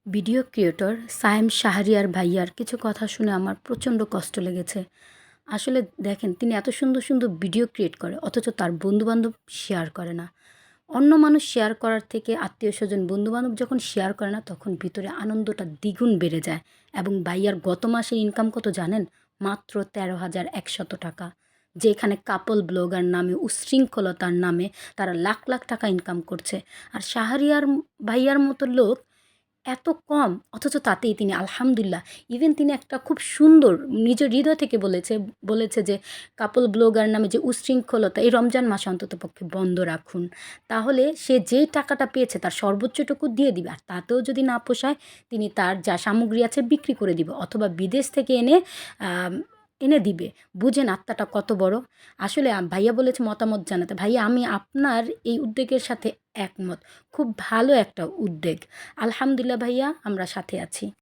Video creator Sayem Shahriar ভাইয়ার কিছু কথা শুনে আমার প্রচণ্ড কষ্ট লেগেছে। আসলে দেখেন, তিনি এত সুন্দর সুন্দর ভিডিও ক্রিয়েট করে, অথচ তার বন্ধুবান্ধব শেয়ার করে না। অন্য মানুষ শেয়ার করার থেকে আত্মীয় স্বজন বন্ধুবান্ধব যখন শেয়ার করে না, তখন ভিতরে আনন্দটা দ্বিগুণ বেড়ে যায়। এবং ভাইয়ার গত মাসে ইনকাম কত জানেন? মাত্র 13,100 টাকা। যেখানে কাপল ব্লগার নামে, উচ্ছৃঙ্খলতার নামে তারা লাখ লাখ টাকা ইনকাম করছে। আর শাহরিয়ার ভাইয়ার মতো লোক এত কম, অথচ তাতেই তিনি আলহামদুলিল্লাহ। ইভেন তিনি একটা খুব সুন্দর নিজের হৃদয় থেকে বলেছে যে কাপল ব্লগার নামে যে উচ্ছৃঙ্খলতা এই রমজান মাসে অন্ততপক্ষে বন্ধ রাখুন। তাহলে সে যেই টাকাটা পেয়েছে তার সর্বোচ্চটুকু দিয়ে দিবে। আর তাতেও যদি না পোষায়, তিনি তার যা সামগ্রী আছে বিক্রি করে দিবে, অথবা বিদেশ থেকে এনে দিবে। বুঝেন আত্মাটা কত বড়। আসলে ভাইয়া বলেছে মতামত জানাতে। ভাইয়া, আমি আপনার এই উদ্যোগের সাথে একমত। খুব ভালো একটা উদ্যোগ। আলহামদুলিল্লাহ ভাইয়া, আমরা সাথে আছি।